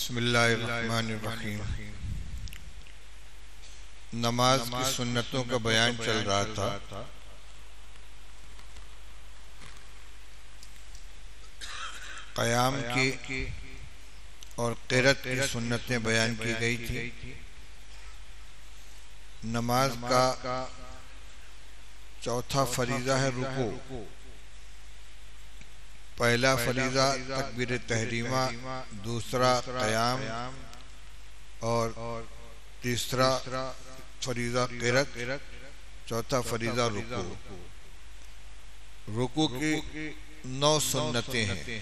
بسم اللہ الرحمن الرحیم۔ نماز کی سنتوں کا بیان چل رہا تھا۔ قیام کی اور قرأت کی سنتیں بیان کی گئی تھی۔ نماز کا چوتھا فریضہ ہے رکوع۔ پہلا فریضہ تکبیر تحریمہ، دوسرا قیام اور تیسرا فریضہ قرأت، چوتھا فریضہ رکوع۔ رکوع کی 9 سنتیں ہیں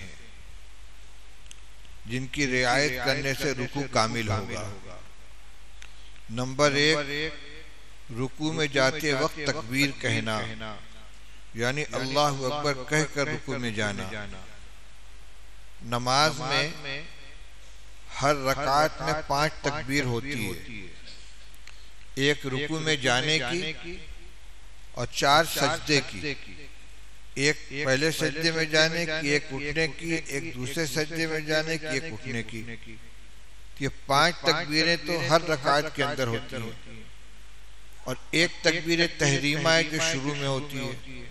جن کی رعایت کرنے سے رکوع کامل ہوگا۔ نمبر 1، رکوع میں جاتے وقت تکبیر کہنا، یعنی اللہ اکبر کہہ کر رکوع میں جانا۔ نماز میں ہر رکعت میں 5 تکبیر ہوتی ہے، ایک رکوع میں جانے کی اور 4 سجدے کی، ایک پہلے سجدے میں جانے کی، ایک اٹھنے کی، ایک دوسرے سجدے میں جانے کی، ایک اٹھنے کی۔ یہ 5 تکبیریں تو ہر رکعت کے اندر ہوتی ہیں، اور ایک تکبیر تحریمہ ہے جو شروع میں ہوتی ہے،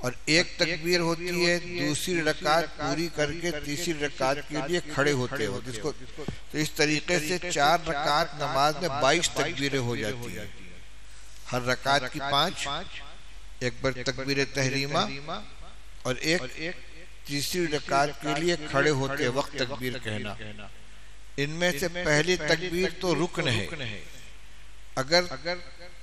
اور ایک تکبیر ہوتی ہے دوسری رکعت پوری کر کے تیسری رکعت کے لیے کھڑے ہوتے ہو، جس کو تو اس طریقے سے 4 رکعت نماز میں 22 تکبیریں ہو جاتی ہیں۔ ہر رکعت کی 5، ایک بار تکبیر تحریمہ اور ایک تیسری رکعت کے لیے کھڑے ہوتے وقت تکبیر کہنا۔ ان میں سے پہلی تکبیر تو رکن ہے، اگر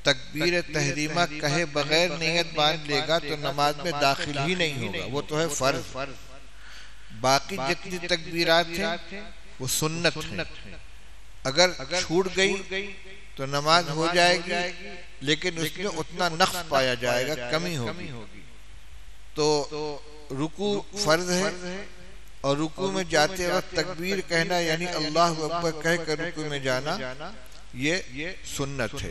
تکبیر تحریمہ کہے بغیر نیت باندھ لے گا تو نماز میں داخل ہی نہیں ہوگا، وہ تو ہے فرض۔ باقی جتنی تکبیرات ہیں وہ سنت ہیں، اگر چھوٹ گئی تو نماز ہو جائے گی لیکن اس میں اتنا نقص پایا جائے گا، کمی ہوگی۔ تو رکوع فرض ہے، اور رکوع میں جاتے وقت تکبیر کہنا یعنی اللہ اکبر کہہ کر رکوع میں جانا، یہ سنت ہے۔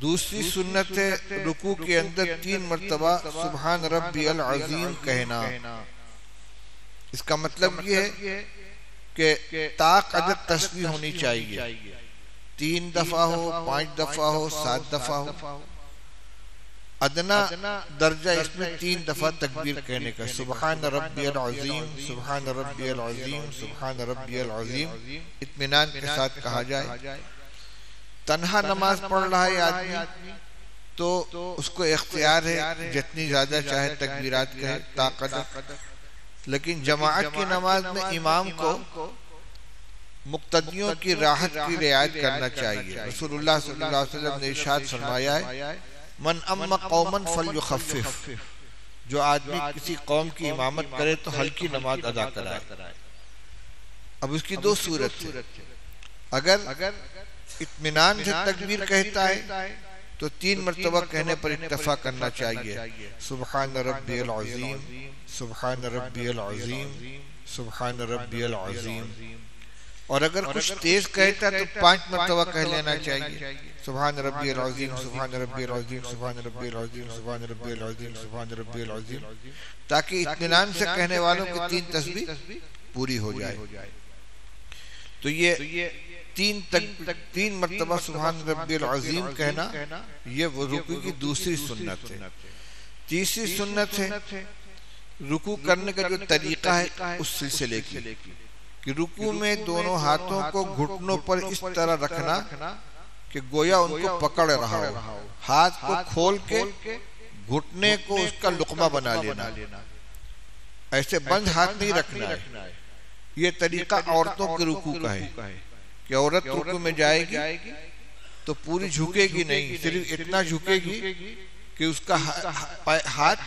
دوسری سنت ہے رکوع کے اندر 3 مرتبہ سبحان ربی العظیم کہنا۔ اس کا مطلب یہ ہے کہ طاق عدد تسبیح ہونی چاہیے، 3 دفعہ ہو، 5 دفعہ ہو، 7 دفعہ ہو۔ ادنا درجہ اس میں 3 دفعہ تکبیر کہنے کا، سبحان ربی العظیم، سبحان ربی العظیم، سبحان ربی العظیم، اطمینان کے ساتھ کہا جائے۔ تنہا نماز پڑھ رہا ہے آدمی تو اس کو اختیار ہے جتنی زیادہ چاہے تکبیرات کہے طاقت، لیکن جماعت کی نماز میں امام کو مقتدیوں کی راحت کی رعایت کرنا چاہیے۔ رسول اللہ صلی اللہ علیہ وسلم نے ارشاد فرمایا ہے، من اما قوما فلیخفف، جو آدمی کسی قوم کی امامت کرے تو ہلکی نماز ادا کرائے۔ اب اس کی 2 صورت ہے، اگر اطمینان سے تکبیر کہتا ہے تو 3 مرتبہ کہنے پر اکتفا کرنا چاہیے، سبحان ربی العظیم، سبحان ربی العظیم، سبحان ربی العظیم۔ اور اگر کچھ تیز کہتا ہے تو 5 مرتبہ کہہ لینا چاہیے، سبحان ربی العظیم، سبحان ربی العظیم، سبحان ربی العظیم، سبحان ربی العظیم، سبحان ربی العظیم، تاکہ اطمینان سے کہنے والوں کی 3 تسبیح پوری ہو جائے۔ تو یہ 3 مرتبہ سبحان ربی العظیم کہنا، یہ وہ رکوع کی دوسری سنت ہے۔ تیسری سنت ہے رکوع کرنے کا جو طریقہ ہے اس سلسلے کی، کہ رکوع میں دونوں ہاتھوں کو گھٹنوں پر اس طرح رکھنا کہ گویا ان کو پکڑ رہا ہو، ہاتھ کو کھول کے گھٹنے کو اس کا لقمہ بنا لینا، ایسے بند ہاتھ نہیں رکھنا ہے۔ یہ طریقہ عورتوں کے رکوع کا ہے کہ عورت رکوع میں جائے گی تو پوری جھکے گی نہیں، صرف اتنا جھکے گی کہ اس کا ہاتھ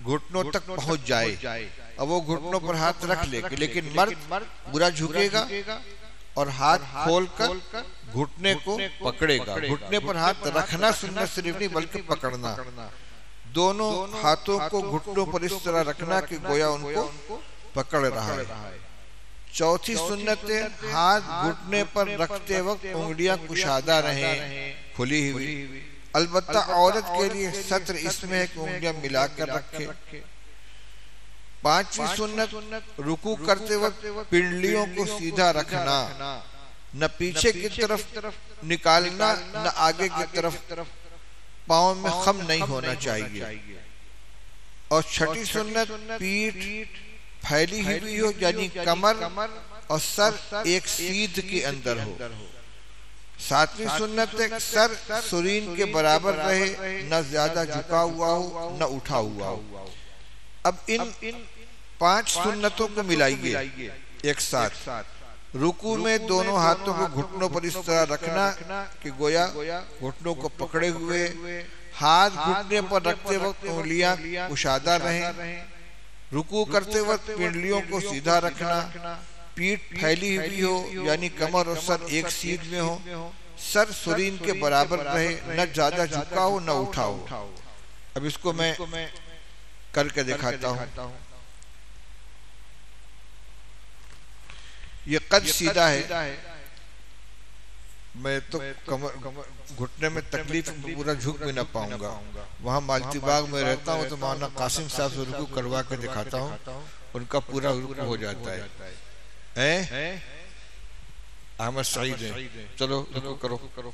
گھٹنوں تک پہنچ جائے، اب وہ گھٹنوں پر ہاتھ رکھ لے گی، لیکن مرد پورا جھکے گا اور ہاتھ کھول کر گھٹنے کو پکڑے گا۔ گھٹنے پر ہاتھ رکھنا سنت صرف نہیں بلکہ پکڑنا، دونوں ہاتھوں کو گھٹنوں پر اس طرح رکھنا کہ گویا ان کو پکڑ رہا ہے۔ چوتھی سنت ہے ہاتھ گھٹنے پر رکھتے وقت انگلیاں کشادہ رہیں، کھلی ہوئی، البتہ عورت کے لیے ستر اس میں ہے کہ انگلیاں ملا کر رکھے۔ پانچویں سنت رکوع کرتے وقت پنڈلیوں کو سیدھا رکھنا، نہ پیچھے کی طرف نکالنا نہ آگے کی طرف، پاؤں میں خم نہیں ہونا چاہیے۔ اور چھٹی سنت پیٹھ پھیلی ہوئی ہو، یعنی کمر اور سر ایک سیدھ کے اندر ہو۔ ساتویں سنت سر سرین کے برابر رہے، نہ زیادہ جھکا ہوا ہو نہ اٹھا ہوا ہو۔ اب ان 5 سنتوں کو ملائیے ایک ساتھ۔ رکوع میں دونوں ہاتھوں کو گھٹنوں پر اس طرح رکھنا کہ گویا گھٹنوں کو پکڑے ہوئے، ہاتھ گھٹنے پر رکھتے وقت انگلیاں کشادہ رہیں۔ رکوع کرتے وقت پنڈلیوں کو سیدھا رکھنا، پیٹھ پھیلی ہوئی ہو، یعنی کمر اور سر ایک سیدھ میں ہو، سر سرین کے برابر رہے، نہ زیادہ جھکا ہو نہ اٹھا ہو۔ اب اس کو میں کر کے دکھاتا ہوں۔ یہ قد سیدھا ہے، میں تو گھٹنے میں تکلیف پورا جھک بھی نہ پاؤں گا۔ وہاں مالتی باغ میں رہتا ہوں تو مولانا قاسم صاحب سے رکوع کروا کے دکھاتا ہوں، ان کا پورا رکوع ہو جاتا ہے۔ احمد سعید ہیں، چلو رکوع کرو،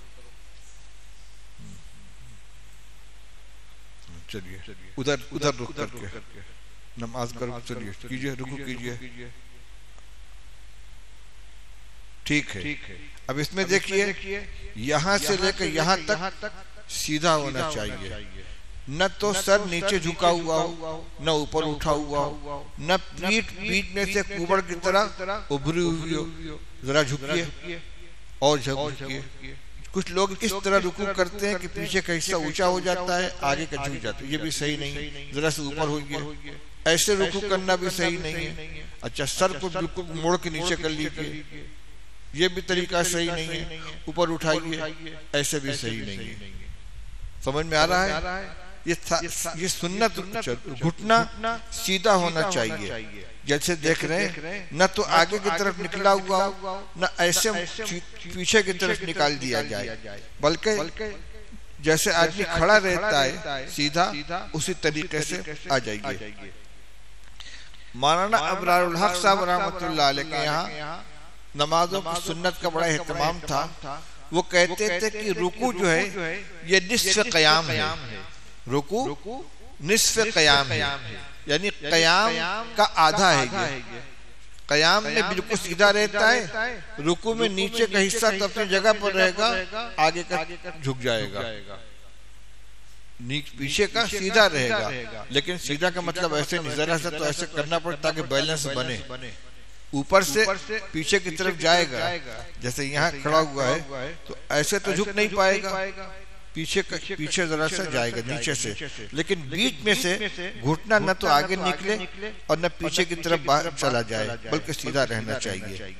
چلیے ادھر رخ کر کے نماز کرو، چلیے کیجئے، رکوع کیجئے، ٹھیک ہے۔ اب اس میں دیکھیے یہاں سے لے کر یہاں تک سیدھا ہونا چاہیے، نہ تو سر نیچے جھکا ہوا ہو نہ اوپر اٹھا ہوا ہو، نہ پیٹھ بیچ میں سے کوبڑ کی طرح ابھری ہوئی ہو۔ ذرا جھکیے اور جھکیے۔ کچھ لوگ اس طرح رکوع کرتے ہیں کہ پیچھے کا حصہ اونچا ہو جاتا ہے، آگے کا جھک جاتا ہے، یہ بھی صحیح نہیں، ذرا سے اوپر ہوئیے۔ ایسے رکوع کرنا بھی صحیح نہیں ہے۔ اچھا سر کو بالکل موڑ کے نیچے کر لیجیے، یہ بھی طریقہ صحیح نہیں ہے۔ اوپر اٹھائیے، ایسے بھی صحیح نہیں ہے۔ سمجھ میں آ رہا ہے؟ یہ سنت گھٹنا سیدھا ہونا چاہیے، جیسے دیکھ رہے ہیں، نہ تو آگے کی طرف نکلا ہوا ہو نہ ایسے پیچھے کی طرف نکال دیا جائے، بلکہ جیسے آدمی کھڑا رہتا ہے سیدھا اسی طریقے سے آ جائیے۔ مولانا ابرار الحق صاحب رحمۃ اللہ علیہ کے یہاں نمازوں کی سنت کا بڑا اہتمام تھا۔ وہ کہتے تھے کہ رکوع جو ہے یہ نصف قیام ہے، رکوع نصف قیام ہے، یعنی قیام کا آدھا ہے۔ یہ قیام میں بالکل سیدھا رہتا ہے، رکوع میں نیچے کا حصہ تو اپنی جگہ پر رہے گا، آگے کا جھک جائے گا، پیچھے کا سیدھا رہے گا۔ لیکن سیدھا کا مطلب ایسے نہیں، ذرا سا تو ایسے کرنا پڑتا تاکہ بیلنس بنے، اوپر سے پیچھے کی طرف جائے گا۔ جیسے یہاں کھڑا ہوا ہے تو ایسے تو جھک نہیں پائے گا، پیچھے ذرا سا جائے گا نیچے سے، لیکن بیچ میں سے گھٹنا نہ تو آگے نکلے اور نہ پیچھے کی طرف باہر چلا جائے، بلکہ سیدھا رہنا چاہیے،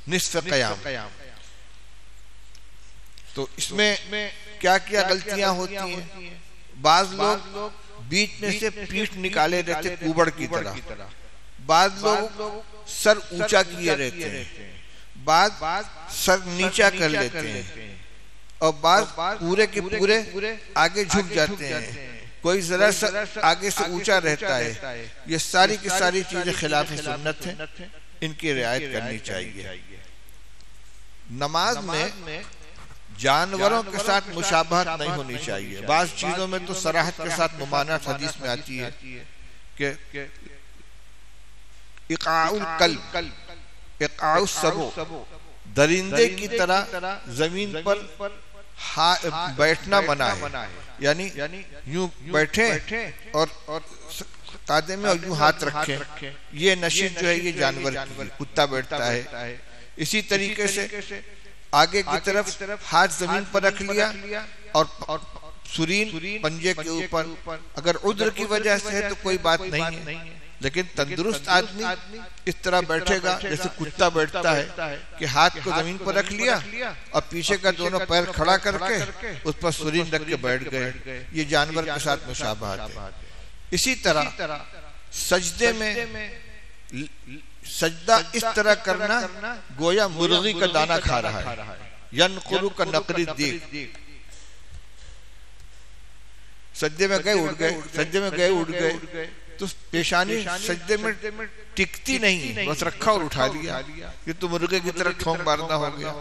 نصف قیام۔ تو اس میں کیا کیا غلطیاں ہوتی ہیں؟ بعض لوگ بیچ میں سے پیٹھ نکالے رہتے کوبڑ کی طرح، بعض لوگ سر اونچا کیے رہتے ہیں، بعض سر نیچا کر لیتے ہیں، اور بعض پورے کے پورے آگے جھک جاتے ہیں، کوئی ذرا سا آگے سے اونچا رہتا ہے۔ یہ ساری کی ساری چیزیں خلاف سنت ہیں، ان کی رعایت کرنی چاہیے۔ نماز میں جانوروں کے ساتھ مشابہت نہیں ہونی چاہیے۔ بعض چیزوں میں تو صراحت کے ساتھ ممانعت حدیث میں آتی ہے کہ اقعاء القلب، اقعاء السبع، درندے کی طرح زمین پر بیٹھنا منع ہے، یعنی یوں بیٹھیں اور قادے میں اور یوں ہاتھ رکھیں، یہ نشست جو ہے یہ جانور کی، کتا بیٹھتا ہے۔ اسی طریقے سے آگے کی طرف ہاتھ زمین پر رکھ لیا اور سرین پنجے کے اوپر، اگر عذر کی وجہ سے ہے تو کوئی بات نہیں ہے، لیکن تندرست آدمی اس طرح بیٹھے گا جیسے کتا بیٹھتا ہے کہ ہاتھ کو زمین پر رکھ لیا اور پیچھے کا دونوں پیر کھڑا کر کے اس پر سرین رکھ کے بیٹھ گئے، یہ جانور کے ساتھ مشابہت ہے۔ اسی طرح سجدے میں سجدہ اس طرح کرنا گویا مرغی کا دانہ کھا رہا ہے، ینقرو کا نقری دیکھ، سجدے میں گئے اٹھ گئے، سجدے میں گئے اٹھ گئے، تو پیشانی سجدے میں ٹکتی نہیں، بس رکھا اور اٹھا لیا، یہ تو مرغے کی طرح ٹھونک مارنا ہو گیا۔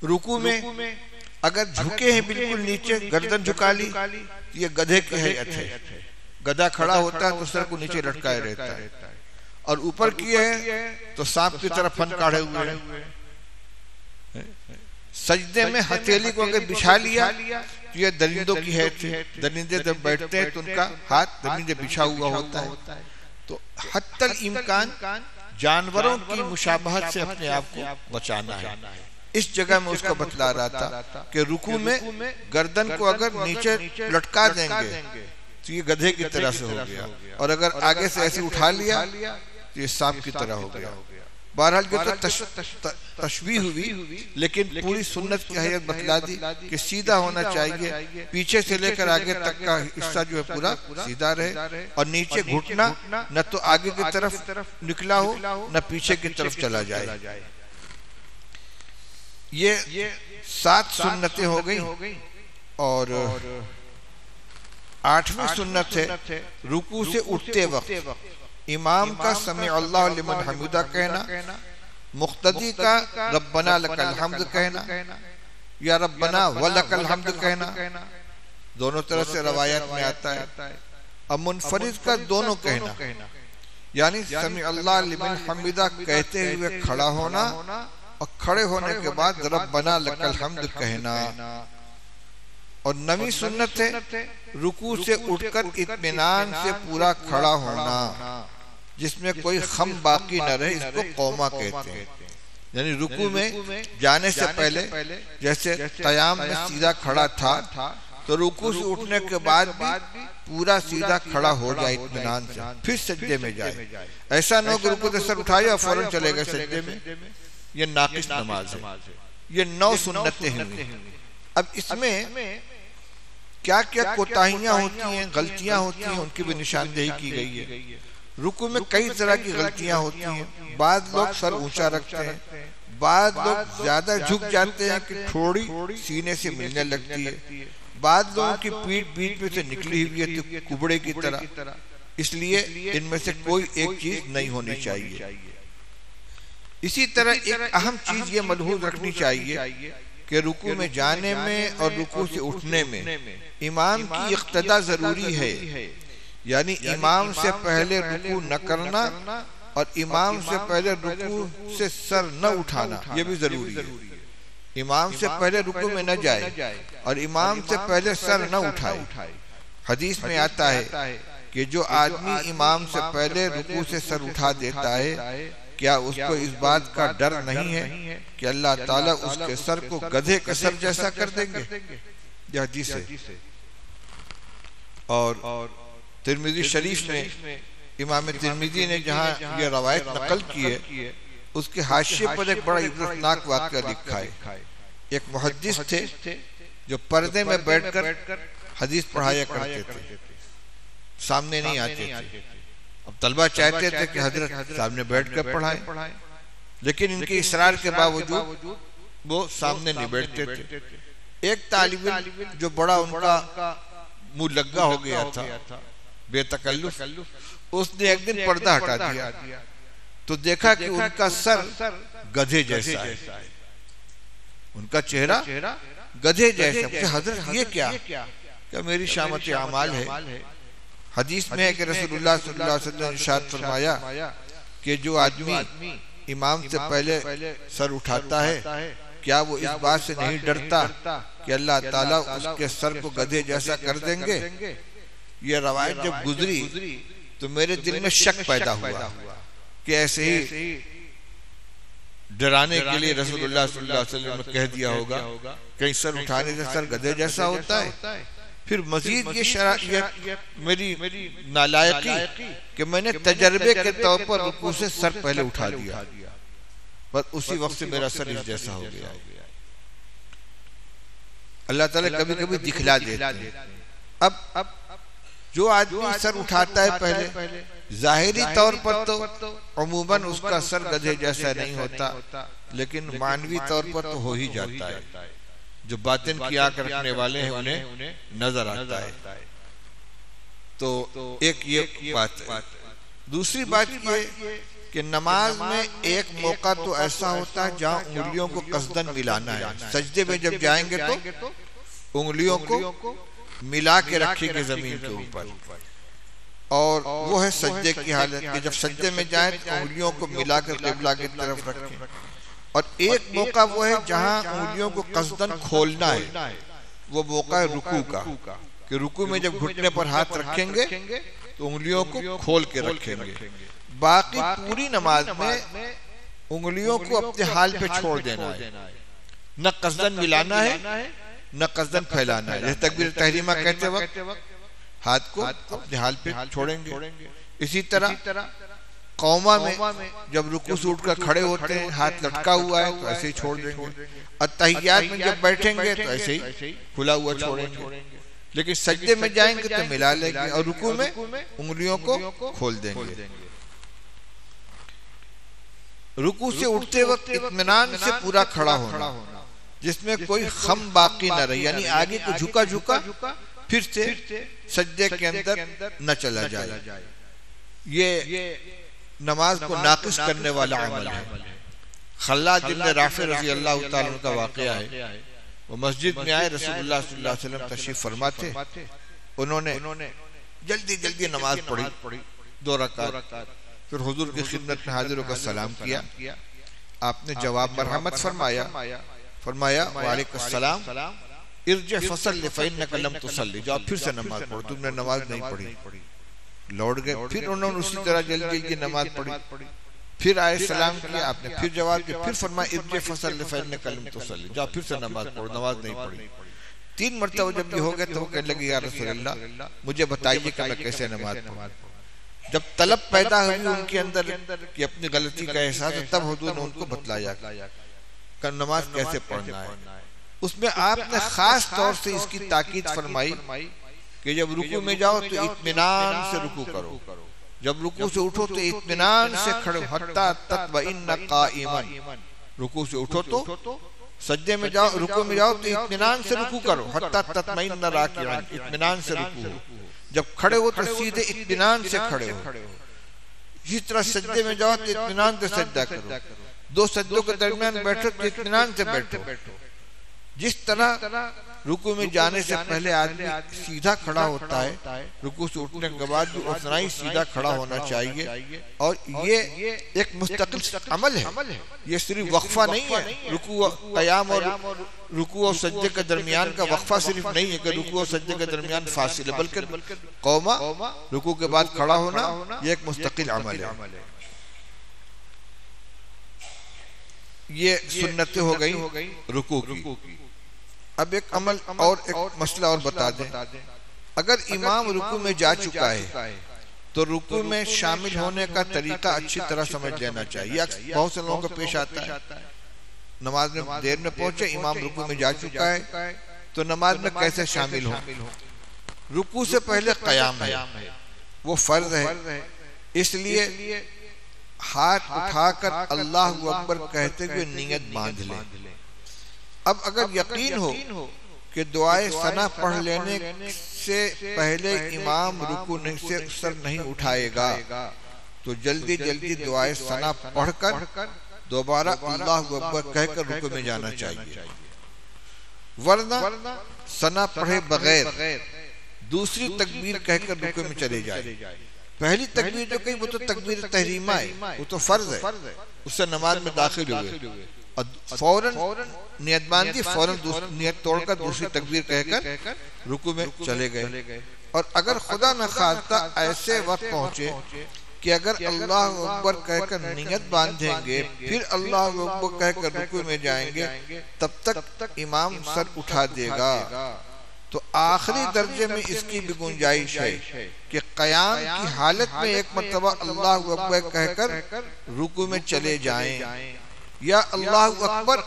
رکوع میں اگر جھکے ہیں بالکل نیچے، گردن جھکا لی، یہ گدھے کی حیت ہے، گدھا کھڑا ہوتا ہے تو سر کو نیچے لٹکائے رہتا ہے، اور اوپر کیے ہیں تو سانپ کی طرف پھن کاڑھے ہوئے ہیں۔ سجدے میں ہتھیلی کو اگر بچھا لیا تو یہ درندوں کی حیث ہے، درندے جب بیٹھتے ہیں تو ان کا ہاتھ زمین سے بچھا ہوا ہوتا ہے۔ تو حتی الامکان جانوروں کی مشابہت سے اپنے آپ کو بچانا ہے۔ اس جگہ میں اس کو بتلا رہا تھا کہ رکوع میں گردن کو اگر نیچے لٹکا دیں گے تو یہ گدھے کی طرح سے ہو گیا، اور اگر آگے سے ایسے اٹھا لیا تو یہ سانپ کی طرح ہو گیا۔ بہرحال یہ تو تشبیہ ہوئی، لیکن پوری سنت کی حیت بتلا دی کہ سیدھا ہونا چاہیے، پیچھے سے لے کر آگے تک کا حصہ جو ہے پورا سیدھا رہے، اور نیچے گھٹنا نہ تو آگے کی طرف نکلا ہو نہ پیچھے کی طرف چلا جائے۔ یہ 7 سنتیں ہو گئی، اور 8ویں سنت ہے رکوع سے اٹھتے وقت امام کا سمع اللہ لمن حمدہ کہنا، مقتدی کا ربنا لک الحمد کہنا یا ربنا ولک الحمد کہنا، دونوں طرح سے روایات میں آتا ہے، اور منفرد کا دونوں کہنا، یعنی سمع اللہ لمن حمدہ کہتے ہوئے کھڑا ہونا اور کھڑے ہونے کے بعد ربنا لک الحمد کہنا۔ اور 9ویں سنت ہے رکوع سے اٹھ کر اطمینان سے پورا کھڑا ہونا، جس میں کوئی خم باقی نہ رہے، اس کو قوما کہتے ہیں۔ یعنی رکوع میں جانے سے پہلے جیسے قیام میں سیدھا کھڑا تھا تو رکوع سے اٹھنے کے بعد بھی پورا سیدھا کھڑا ہو جائے اطمینان سے، پھر سجدے میں جائے۔ ایسا نہ ہو کہ رکوع سے سر اٹھایا اور فوراً چلے گئے سجدے میں، یہ ناقص نماز ہے۔ یہ 9 سنتیں ہیں۔ اب اس میں کیا کیا کوتاہیاں ہوتی ہیں، غلطیاں ہوتی ہیں، ان کی بھی نشاندہی کی گئی ہے۔ رکوع میں کئی طرح کی غلطیاں ہوتی ہیں، بعض لوگ سر اونچا رکھتے ہیں، بعض لوگ زیادہ جھک جاتے ہیں کہ تھوڑی سینے سے ملنے لگتی ہے، بعض لوگوں کی پیٹھ بیچ میں سے نکلی ہوئی ہے تو کبڑے کی طرح، اس لیے ان میں سے کوئی ایک چیز نہیں ہونی چاہیے۔ اسی طرح ایک اہم چیز یہ ملحوظ رکھنی چاہیے کہ رکوع میں جانے میں اور رکوع سے اٹھنے میں امام کی اقتداء ضروری ہے، یعنی امام سے پہلے رکوع نہ کرنا اور امام سے پہلے رکوع سے سر نہ اٹھانا، یہ بھی ضروری ہے۔ امام سے پہلے رکوع میں نہ جائے اور امام سے پہلے سر نہ اٹھائے۔ حدیث میں آتا ہے کہ جو آدمی امام سے پہلے رکوع سے سر اٹھا دیتا ہے، کیا اس کو اس بات کا ڈر نہیں ہے کہ اللہ تعالیٰ اس کے سر کو گدھے کے سر جیسا کر دیں گے؟ یہ حدیث ہے۔ اور ترمذی شریف میں امام ترمذی نے جہاں یہ روایت نقل کی ہے، اس کے حاشیے پر ایک بڑا عبرتناک واقعہ لکھا ہے۔ ایک محدث تھے جو پردے میں بیٹھ کر حدیث پڑھایا کرتے تھے، سامنے نہیں آتے تھے۔ اب طلبہ چاہتے تھے کہ حضرت سامنے بیٹھ کر پڑھائیں، لیکن ان کے اصرار کے باوجود وہ سامنے نہیں بیٹھتے تھے۔ ایک طالب علم جو بڑا ان کا منہ لگا ہو گیا تھا، بے تکلف، اس نے ایک دن پردہ ہٹا دیا تو دیکھا کہ ان کا سر گدھے جیسا ہے، ان کا چہرہ گدھے جیسا۔ کہ حضرت یہ کیا؟ کہ میری شامت اعمال ہے۔ حدیث میں ہے کہ رسول اللہ صلی اللہ علیہ وسلم نے ارشاد فرمایا کہ جو آدمی امام سے پہلے سر اٹھاتا ہے، کیا وہ اس بات سے نہیں ڈرتا کہ اللہ تعالیٰ اس کے سر کو گدھے جیسا کر دیں گے؟ یہ روایت جب گزری تو میرے دل میں شک پیدا ہوا کہ ایسے ہی ڈرانے کے لیے رسول اللہ صلی اللہ علیہ وسلم نے کہہ دیا ہوگا کہیں سر اٹھانے سے سر گدھے جیسا ہوتا ہے۔ پھر مزید یہ میری نالائقی کہ میں نے تجربے کے طور پر رکوع سے سر پہلے اٹھا دیا، بس اسی وقت سے میرا سر اس جیسا ہو گیا۔ اللہ تعالیٰ کبھی کبھی دکھلا دیتے ہیں۔ اب جو آدمی سر اٹھاتا ہے پہلے، ظاہری طور پر تو عموماً اس کا سر گدھے جیسا نہیں ہوتا، لیکن معنوی طور پر تو ہو ہی جاتا ہے۔ جو باطن کی آنکھ رکھنے والے ہیں انہیں نظر آتا ہے۔ تو ایک یہ بات ہے۔ دوسری بات یہ کہ نماز میں ایک موقع تو ایسا ہوتا ہے جہاں انگلیوں کو قصدن ملانا ہے۔ سجدے میں جب جائیں گے تو انگلیوں کو ملا کے رکھیں گے زمین کے اوپر، اور وہ ہے سجدے کی حالت کہ جب سجدے میں جائیں تو انگلیوں کو ملا کر قبلہ کی طرف رکھیں۔ اور ایک موقع وہ ہے جہاں انگلیوں کو قصدن کھولنا ہے، وہ موقع ہے رکوع کا، کہ رکوع میں جب گھٹنے پر ہاتھ رکھیں گے تو انگلیوں کو کھول کے رکھیں گے۔ باقی پوری نماز میں انگلیوں کو اپنے حال پہ چھوڑ دینا ہے، نہ قصدن ملانا ہے نہ قصدن پھیلانا ہے۔ جیسے تکبیر تحریمہ کہتے وقت ہاتھ کو اپنے حال پہ چھوڑیں گے، اسی طرح قوما میں جب رکوع سے اٹھ کر کھڑے ہوتے ہیں ہاتھ لٹکا ہوا ہے تو ایسے ہی چھوڑ دیں گے، اتحیات میں جب بیٹھیں گے تو ایسے ہی کھلا ہوا چھوڑیں گے، لیکن سجدے میں جائیں گے تو ملا لیں گے، اور رکوع میں انگلیوں کو کھول دیں گے۔ رکوع سے اٹھتے وقت اطمینان سے پورا کھڑا ہونا، جس میں کوئی خم باقی نہ رہے، یعنی آگے کو جھکا جھکا پھر سے سجدے کے اندر نہ چلا جائے۔ یہ نماز کو ناقص کرنے والا عمل ہے۔ خلاد بن رافع رضی اللہ تعالیٰ عنہ کا واقعہ ہے، وہ مسجد میں آئے، رسول اللہ صلی اللہ علیہ وسلم تشریف فرما تھے، انہوں نے جلدی جلدی نماز پڑھی 2 رکعت، پھر حضور کی خدمت میں حاضر ہو کر سلام کیا، آپ نے جواب مرحمت فرمایا وعلیکم السلام، ارجع فصلی فإنک لم تصلی، جاؤ پھر سے نماز پڑھو، تم نے نماز نہیں پڑھی۔ لوٹ گئے، پھر انہوں نے اسی طرح جلدی جلدی نماز پڑھی، پھر آئے سلام کیا، آپ نے پھر جواب دیا، پھر فرمایا ارجع فصلی فإنک لم تصلی، جاؤ پھر سے نماز پڑھو، نماز نہیں پڑھی۔ 3 مرتبہ جب یہ ہو گیا تو وہ کہنے لگے یا رسول اللہ مجھے بتائیے کہ میں کیسے نماز پڑھوں۔ جب طلب پیدا ہوئی ان کے اندر کہ اپنی غلطی کا احساس ہے، تب حضور نے ان کو بتلایا کہ نماز کیسے پڑھنا ہے۔ اس میں آپ نے خاص طور سے اس کی تاکید فرمائی کہ جب رکوع میں جاؤ تو اطمینان سے رکوع کرو، جب رکوع سے اٹھو تو اطمینان سے کھڑو، حتی تطمئن قائما، رکوع سے اٹھو تو سجدے میں جاؤ، رکوع میں جاؤ تو اطمینان سے رکوع کرو، حتی تطمئن راکعا، اطمینان سے رکوع ہو، جب کھڑے ہو تو سیدھے اطمینان سے کھڑے ہو، اسی طرح سجدے میں جاؤ تو اطمینان سے سجدہ کرو، 2 سجدوں کے درمیان بیٹھو تو اطمینان سے بیٹھو۔ جس طرح رکوع میں جانے سے پہلے آدمی سیدھا کھڑا ہوتا ہے، رکوع سے اٹھنے کے بعد بھی اتنا ہی سیدھا کھڑا ہونا چاہیے، اور یہ ایک مستقل عمل ہے، یہ صرف وقفہ نہیں ہے۔ رکوع قیام اور رکوع اور سجدے کے درمیان کا وقفہ صرف نہیں ہے کہ رکوع اور سجدے کے درمیان فاصلے، بلکہ قوما رکوع کے بعد کھڑا ہونا یہ ایک مستقل عمل ہے۔ یہ سنتیں ہو گئی رکوع کی۔ اب ایک عمل اور ایک مسئلہ اور بتا دیں، اگر امام رکوع میں جا چکا ہے تو رکوع میں شامل ہونے کا طریقہ اچھی طرح سمجھ لینا چاہیے۔ بہت سے لوگوں کو پیش آتا ہے نماز میں دیر میں پہنچے، امام رکوع میں جا چکا ہے تو نماز میں کیسے شامل ہو۔ رکوع سے پہلے قیام ہے، وہ فرض ہے، اس لیے ہاتھ اٹھا کر اللہ اکبر کہتے ہوئے نیت باندھ لیں۔ اب اگر یقین ہو کہ دعائے ثنا پڑھ لینے سے پہلے امام رکوع سے سر نہیں اٹھائے گا تو جلدی جلدی دعائے ثنا پڑھ کر دوبارہ اللہ اکبر کہہ کر رکوع میں جانا چاہیے، ورنہ ثنا پڑھے بغیر دوسری تکبیر کہہ کر رکوع میں چلے جائے۔ پہلی تکبیر جو کہی وہ تو تکبیر تحریمہ ہے، وہ تو فرض ہے، اس سے نماز میں داخل ہوئے، اور فوراً نیت باندھی، فوراً نیت توڑ کر دوسری تکبیر کہہ کر رکوع میں چلے گئے۔ اور اگر خدا نخواستہ ایسے وقت پہنچے کہ اگر اللہ اکبر کہہ کر نیت باندھیں گے پھر اللہ اکبر کہہ کر رکوع میں جائیں گے، تب تک امام سر اٹھا دے گا، تو آخری درجے میں اس کی بھی گنجائش ہے کہ قیام کی حالت میں ایک مرتبہ اللہ اکبر کہہ کر رکوع میں چلے جائیں، یا اللہ اکبر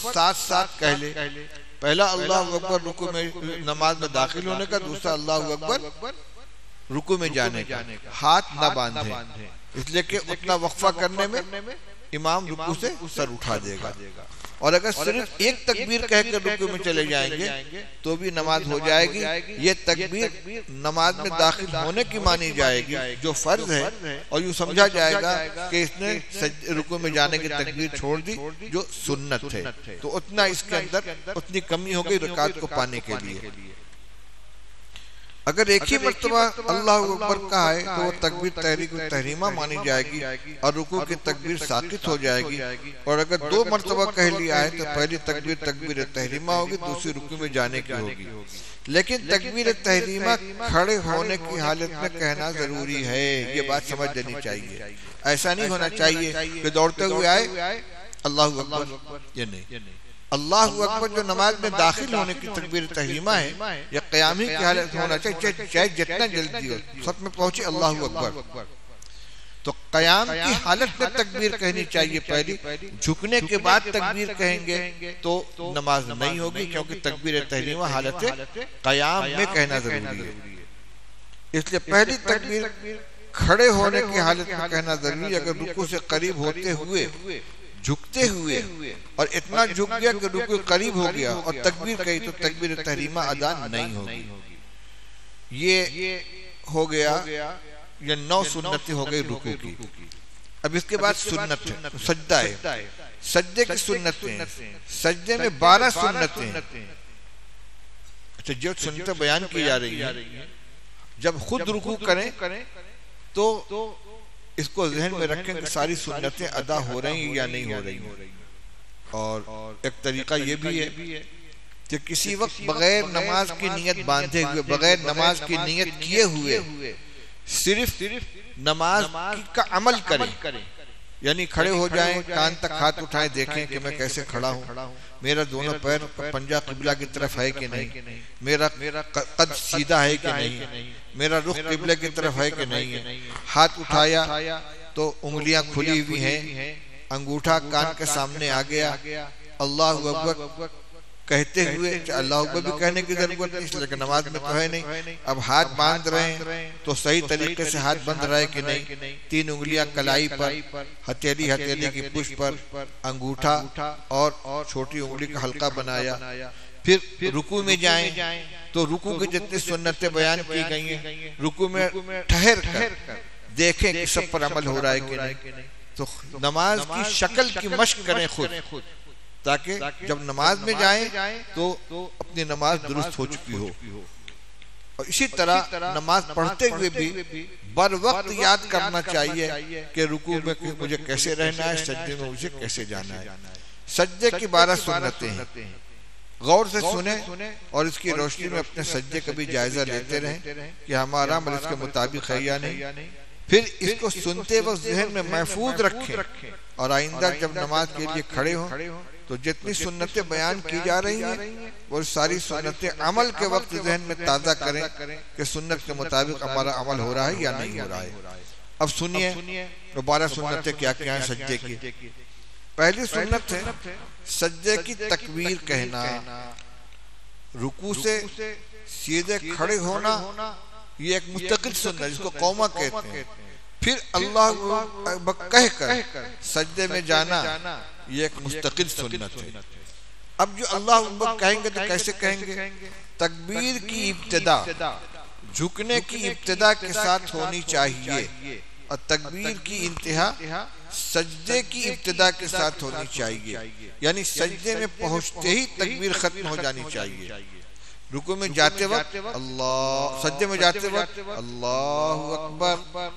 ساتھ ساتھ کہہ لے، پہلا اللہ اکبر رکوع میں نماز میں داخل ہونے کا، دوسرا اللہ اکبر رکوع میں جانے کا، ہاتھ نہ باندھیں، اس لیے کہ اتنا وقفہ کرنے میں امام رکوع سے سر اٹھا دے گا، اور اگر صرف ایک تکبیر کہہ کر رکوع میں چلے جائیں گے تو بھی نماز ہو جائے گی۔ یہ تکبیر نماز میں داخل ہونے کی مانی جائے گی جو فرض ہے، اور یوں سمجھا جائے گا کہ اس نے رکوع میں جانے کی تکبیر چھوڑ دی جو سنت ہے، تو اتنا اس کے اندر اتنی کمی ہو گئی رکعت کو پانے کے لیے۔ اگر ایک ہی مرتبہ اللہ اکبر کہا ہے تو وہ تکبیر تحریک و تحریمہ مانی جائے گی اور رکوع کی تکبیر ساقط ہو جائے گی، اور اگر 2 مرتبہ کہہ لیا ہے تو پہلی تکبیر تکبیر تحریمہ ہوگی، دوسری رکوع میں جانے کی ہوگی۔ لیکن تکبیر تحریمہ کھڑے ہونے کی حالت میں کہنا ضروری ہے، یہ بات سمجھ لینی چاہیے۔ ایسا نہیں ہونا چاہیے کہ دوڑتے ہوئے آئے اللہ اکبر، یہ نہیں۔ اللہ اکبر جو نماز میں داخل ہونے کی تکبیر تحریمہ ہے یا قیام ہی کی حالت ہونا چاہیے، چاہے جتنا جلدی ہو سب میں پہنچے اللہ اکبر، تو قیام کی حالت میں تکبیر کہنی چاہیے پہلی، جھکنے کے بعد تکبیر کہیں گے تو نماز نہیں ہوگی، کیونکہ تکبیر تحریمہ حالت قیام میں کہنا ضروری ہے۔ اس لیے پہلی تکبیر کھڑے ہونے کی حالت میں کہنا ضروری ہے۔ اگر رکوع سے قریب ہوتے ہوئے جھکتے ہوئے اور اتنا جھک گیا کہ رکوع قریب ہو گیا اور تکبیر کہی تو تکبیر تحریمہ ادا نہیں ہوگی۔ یہ ہو گیا، یہ 9 سنتیں ہو گئی رکوع کی۔ اب اس کے بعد سنت ہے، سجدہ ہے، سجدے کی سنتیں، سجدے میں 12 سنتیں۔ اچھا، جو سنتیں بیان کی جا رہی ہیں، جب خود رکوع کریں تو اس کو ذہن میں رکھیں کہ ساری سنتیں ادا ہو رہی ہیں یا نہیں ہو رہی ہیں۔ اور ایک طریقہ یہ بھی ہے کہ کسی وقت بغیر نماز کی نیت باندھے ہوئے، بغیر نماز کی نیت کیے ہوئے صرف نماز کا عمل کریں، یعنی کھڑے ہو جائیں، کان تک ہاتھ اٹھائیں، دیکھیں کہ میں کیسے کھڑا ہوں، میرا دونوں پیر پنجہ قبلہ کی طرف ہے کہ نہیں، میرا قد سیدھا ہے کہ نہیں، میرا رخ قبلہ کی طرف ہے کہ نہیں ہے۔ ہاتھ اٹھایا تو انگلیاں کھلی ہوئی ہیں، انگوٹھا کان کے سامنے آ گیا، اللہ اکبر کہتے ہوئے، اللہ اکبر بھی کہنے کی ضرورت نہیں اس لیے نماز میں تو ہے نہیں۔ اب ہاتھ باندھ رہے ہیں تو صحیح طریقے سے ہاتھ بندھ رہا ہے کہ نہیں، 3 انگلیاں کلائی پر، ہتھیلی کی پشت پر، انگوٹھا اور چھوٹی انگلی کا حلقہ بنایا۔ پھر رکوع میں جائیں تو رکوع کی جتنی سنتیں بیان کی گئی ہیں، رکوع میں ٹھہر کر دیکھیں کہ سب پر عمل ہو رہا ہے کہ نہیں۔ تو نماز کی شکل کی مشق کریں خود، تاکہ جب نماز میں جائیں تو اپنی نماز درست ہو چکی ہو۔ اور اسی طرح نماز پڑھتے ہوئے بھی بر وقت یاد کرنا چاہیے کہ رکوع میں مجھے کیسے رہنا ہے، سجدے میں مجھے کیسے جانا ہے۔ سجدے کی 12 سنتیں ہیں، غور سے سنیں اور اس کی روشنی میں اپنے سجدے کا بھی جائزہ لیتے رہیں کہ ہمارا عمل اس کے مطابق ہے یا نہیں۔ پھر اس کو سنتے وقت ذہن میں محفوظ رکھیں، اور آئندہ جب نماز کے لیے کھڑے ہوں تو جتنی سنتیں بیان کی جا رہی ہیں وہ ساری سنتیں عمل کے وقت ذہن میں تازہ کریں کہ سنت کے مطابق ہمارا عمل ہو رہا ہے یا نہیں ہو رہا ہے۔ اب سنیے وہ 12 سنتیں کیا کیا ہیں سجدے کی۔ پہلی سنت ہے سجدے کی تکبیر کہنا، رکوع سے سیدھے کھڑے ہونا، یہ ایک مستقل سنت ہے جس کو قومہ کہتے ہیں۔ پھر اللہ اکبر کہہ کر سجدے میں جانا، یہ ایک مستقل سنت ہے۔ اب جو اللہ اکبر کہیں گے تو کیسے کہیں گے؟ تکبیر کی ابتدا جھکنے کی ابتدا کے ساتھ ہونی چاہیے، اور تکبیر کی انتہا سجدے کی ابتدا کے ساتھ ہونی چاہیے، یعنی سجدے میں پہنچتے ہی تکبیر ختم ہو جانی چاہیے۔ رکوع میں جاتے وقت اللہ، سجدے میں جاتے وقت اللہ اکبر،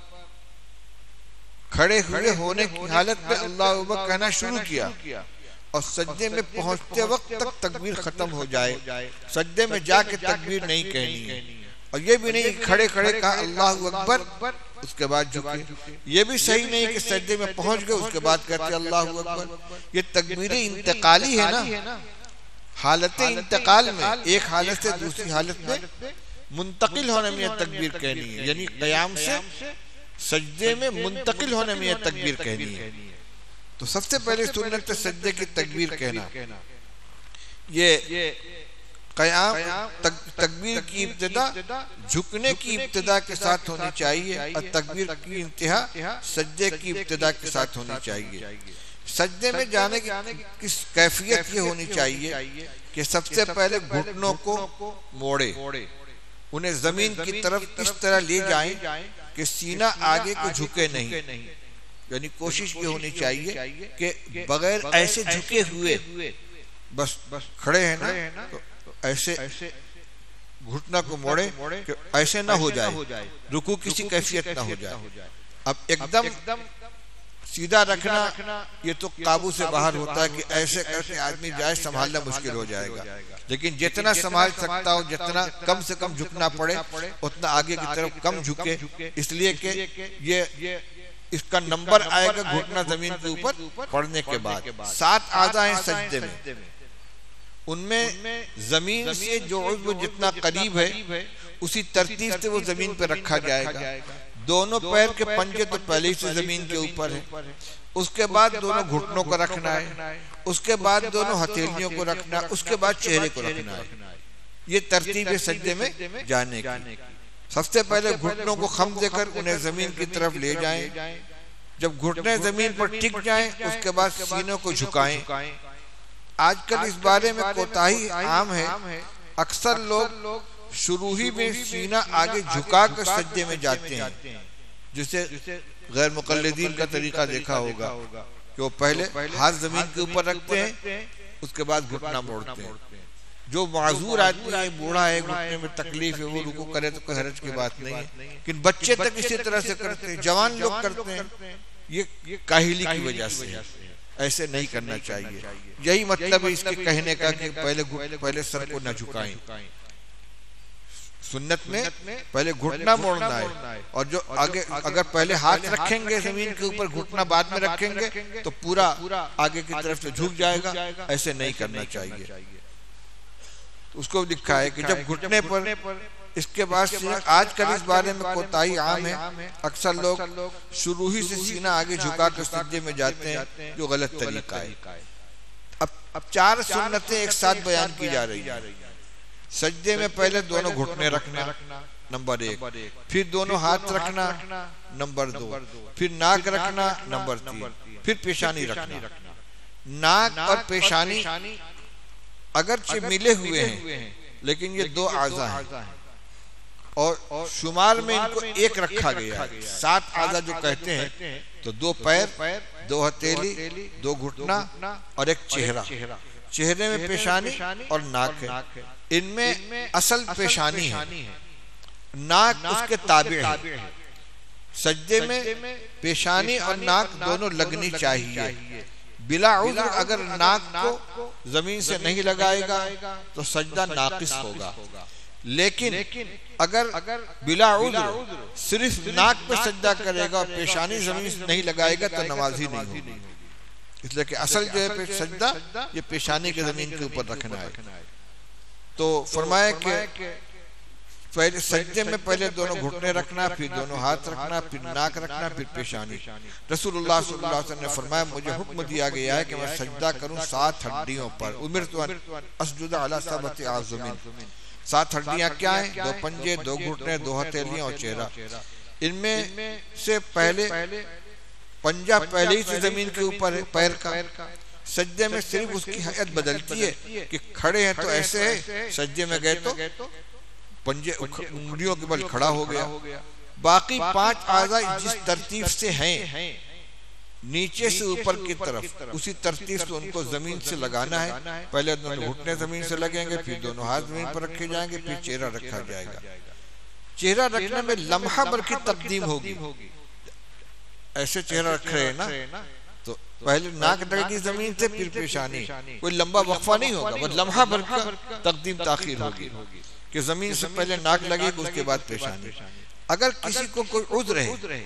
کھڑے ہوئے ہونے کی حالت میں اللہ اکبر کہنا شروع کیا، اور سجدے میں پہنچتے وقت تک تکبیر ختم ہو جائے، سجدے میں جا کے تکبیر نہیں کہنی ہے۔ اور یہ بھی نہیں کھڑے کھڑے کہا اللہ اکبر اس کے بعد جھکے، یہ بھی صحیح نہیں کہ سجدے میں پہنچ گئے اس کے بعد کہتے اللہ اکبر۔ یہ تکبیر انتقالی ہے نا، حالت انتقال میں ایک حالت سے دوسری حالت میں منتقل ہونے میں یہ تکبیر کہنی ہے، یعنی قیام سے سجدے میں منتقل ہونے میں یہ تکبیر کہنی ہے۔ تو سب سے پہلے سنت سجدے کی تکبیر کہنا، یہ قیام تکبیر کی ابتدا جھکنے کی ابتدا کے ساتھ ہونی چاہیے اور تکبیر کی انتہا سجدے کی ابتدا کے ساتھ ہونی چاہیے۔ سجدے میں جانے کی کس کیفیت یہ ہونی چاہیے کہ سب سے پہلے گھٹنوں کو موڑے، انہیں زمین کی طرف اس طرح لے جائیں کہ سینہ آگے کو جھکے نہیں، یعنی کوشش یہ ہونی چاہیے کہ بغیر ایسے جھکے ہوئے بس کھڑے ہیں نا تو ایسے گھٹنا کو موڑے کہ ایسے نہ ہو جائے، رکوع کسی کیفیت نہ ہو جائے۔ اب ایک دم سیدھا رکھنا یہ تو قابو سے باہر ہوتا ہے کہ ایسے کرتے آدمی جائے سنبھالنا مشکل ہو جائے گا، لیکن جتنا سنبھال سکتا ہو، جتنا کم سے کم جھکنا پڑے اتنا آگے کی طرف کم جھکے، اس لیے کہ یہ اس کا نمبر آئے گا گھٹنا زمین کے اوپر پڑنے کے بعد۔ 7 اعضاء ہیں سجدے میں، ان میں زمین سے جو عضو جتنا قریب ہے اسی ترتیب سے وہ زمین پہ رکھا جائے گا۔ دونوں پیر کے پنجے تو پہلے ہی سے زمین کے اوپر ہے، اس کے بعد دونوں گھٹنوں کو رکھنا ہے، اس کے بعد دونوں ہتھیلیوں کو رکھنا ہے، اس کے بعد چہرے کو رکھنا ہے۔ یہ ترتیب ہے سجدے میں جانے کی۔ سب سے پہلے گھٹنوں کو خم دے کر انہیں زمین کی طرف لے جائیں، جب گھٹنے زمین پر ٹک جائیں اس کے بعد سینوں کو جھکائیں۔ آج کل اس بارے میں کوتاہی عام ہے، اکثر لوگ شروع ہی میں سینہ آگے جھکا کر سجدے میں جاتے ہیں، جسے غیر مقلدین کا طریقہ دیکھا ہوگا کہ وہ پہلے ہاتھ زمین کے اوپر رکھتے ہیں، اس کے بعد گھٹنا موڑتے ہیں۔ جو معذور آدمی ہے، بوڑھا ہے، گھٹنے میں تکلیف ہے، وہ رکوع کرے تو کوئی حرج کی بات نہیں ہے، لیکن بچے تک اسی طرح سے کرتے ہیں، جوان لوگ کرتے ہیں، یہ کاہلی کی وجہ سے ہے، ایسے نہیں کرنا چاہیے۔ یہی مطلب ہے اس کے کہنے کا کہ پہلے سر کو نہ جھکائیں۔ سنت میں پہلے گھٹنا موڑنا ہے، اور جو آگے اگر پہلے ہاتھ رکھیں گے زمین کے اوپر، گھٹنا بعد میں رکھیں گے تو پورا آگے کی طرف سے جھک جائے گا، ایسے نہیں کرنا چاہیے۔ اس کو لکھا ہے کہ جب گھٹنے پر اس کے بعد آج کل اس بارے میں کوتاہی عام ہے، اکثر لوگ شروع ہی سے سینہ آگے جھکا کر سجدے میں جاتے ہیں، جو غلط طریقہ ہے۔ اب 4 سنتیں ایک ساتھ بیان کی جا رہی ہیں۔ سجدے میں پہلے دونوں گھٹنے رکھنا نمبر 1، پھر دونوں ہاتھ رکھنا نمبر 2، پھر ناک رکھنا نمبر 3، پھر پیشانی رکھنا۔ ناک اور پیشانی اگرچہ ملے ہوئے ہیں لیکن یہ 2 اعضاء ہیں اور شمار میں ان کو ایک رکھا گیا ہے۔ 7 اعضاء جو کہتے ہیں تو 2 پیر، 2 ہتھیلی، 2 گھٹنا اور ایک چہرہ۔ چہرے میں پیشانی اور ناک ہے، ان میں اصل پیشانی ہے، ناک اس کے تابع ہے۔ سجدے میں پیشانی اور ناک دونوں لگنی چاہیے۔ بلا عذر اگر ناک کو زمین سے نہیں لگائے گا تو سجدہ ناقص ہوگا، لیکن اگر بلا عذر صرف ناک پہ سجدہ کرے گا اور پیشانی زمین سے نہیں لگائے گا تو نماز ہی نہیں ہوگی، اس لیے کہ اصل جو ہے سجدہ یہ پیشانی کے زمین کے اوپر رکھنا ہے۔ تو فرمایا کہ پہلے سجدے میں پہلے دونوں گھٹنے رکھنا، پھر دونوں ہاتھ رکھنا، پھر ناک رکھنا، پھر پیشانی۔ رسول اللہ صلی اللہ علیہ وسلم نے فرمایا مجھے حکم دیا گیا ہے کہ میں سجدہ کروں 7 ہڈیوں پر، امرت ان اسجد علی 7 اعظم۔ 7 ہڈیاں کیا ہیں؟ 2 پنجے، 2 گھٹنے، 2 ہتھیلیاں اور چہرہ۔ ان میں سے پہلے پنجہ پہلے ہی سے زمین کے اوپر ہے پیر کا۔ سجدے میں صرف اس کی حیت بدلتی ہے کہ کھڑے ہیں تو ایسے ہے، سجدے میں گئے تو پنجے انگلیوں کے بل کھڑا ہو گیا۔ باقی 5 اعضاء جس ترتیب سے ہیں نیچے سے اوپر کی طرف، اسی ترتیب سے ان کو زمین سے لگانا ہے۔ پہلے دونوں گھٹنے زمین سے لگیں گے، پھر دونوں ہاتھ زمین پر رکھے جائیں گے، پھر چہرہ رکھا جائے گا۔ چہرہ رکھنے میں لمحہ بھر کی تقدیم ہوگی، ایسے چہرہ رکھ رہے ہیں نا تو پہلے ناک لگے گی زمین سے، پھر پیشانی، کوئی لمبا وقفہ نہیں ہوگا، بس لمحہ بھر کا تقدیم تاخیر ہوگی کہ زمین سے پہلے ناک لگے گی اس کے بعد پیشانی۔ اگر کسی کو کوئی عذر ہے،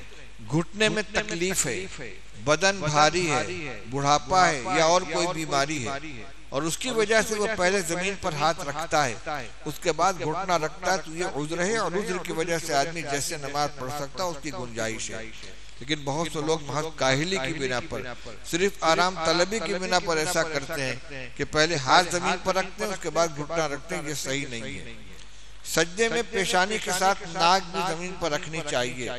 گھٹنے میں تکلیف ہے، بدن بھاری ہے، بڑھاپا ہے یا اور کوئی بیماری ہے اور اس کی وجہ سے وہ پہلے زمین پر ہاتھ رکھتا ہے اس کے بعد گھٹنا رکھتا ہے تو یہ عذر ہے، اور عذر کی وجہ سے آدمی جیسے نماز پڑھ سکتا ہے اس کی گنجائش ہے۔ لیکن بہت سے لوگ محض کاہلی کی بنا پر، صرف آرام طلبی کی بنا پر ایسا کرتے ہیں کہ پہلے ہاتھ زمین پر رکھتے ہیں اس کے بعد گھٹنا رکھتے ہیں، یہ صحیح نہیں ہے۔ سجدے میں پیشانی کے ساتھ ناک بھی زمین پر رکھنی چاہیے۔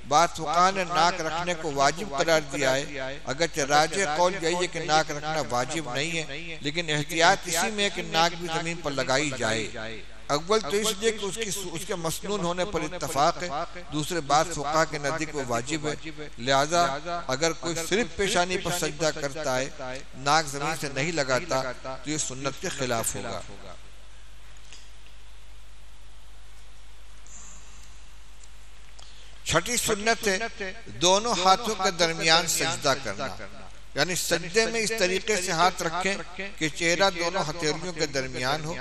بعض فقہاء نے ناک رکھنے کو واجب قرار دیا ہے، اگرچہ راجح قول یہی ہے کہ ناک رکھنا واجب نہیں ہے، لیکن احتیاط اسی میں ہے کہ ناک بھی زمین پر لگائی جائے۔ اول تو اس لیے کہ اس کے مسنون ہونے پر اتفاق ہے، دوسرے بعض فقہاء کے نزدیک وہ واجب ہے، لہذا اگر کوئی صرف پیشانی پر سجدہ کرتا ہے، ناک زمین سے نہیں لگاتا تو یہ سنت کے خلاف ہوگا۔ چھٹی سنت ہے دونوں ہاتھوں کے درمیان سجدہ کرنا، یعنی سجدے میں اس طریقے سے ہاتھ رکھیں کہ چہرہ دونوں ہتھیلیوں کے درمیان ہو،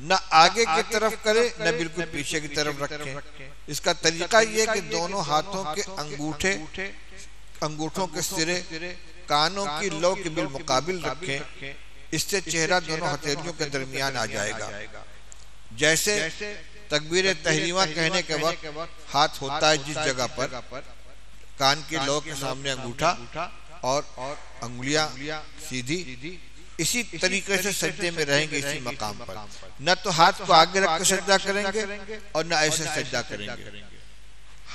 نہ آگے کی طرف کرے نہ بالکل پیچھے کی طرف رکھیں۔ اس کا طریقہ یہ کہ دونوں ہاتھوں کے انگوٹھوں کے سرے کانوں کی لو کے بالمقابل رکھیں، اس سے چہرہ دونوں ہتھیلیوں کے درمیان آ جائے گا۔ جیسے تکبیر تحریمہ کہنے کے وقت ہاتھ ہوتا ہے جس جگہ پر، کان کی لو کے سامنے انگوٹھا اور انگلیاں سیدھی، اسی طریقے سے سجدے میں رہیں گے اسی مقام پر، نہ تو ہاتھ کو آگے رکھ کر سجدہ کریں گے اور نہ ایسے سجدہ کریں گے۔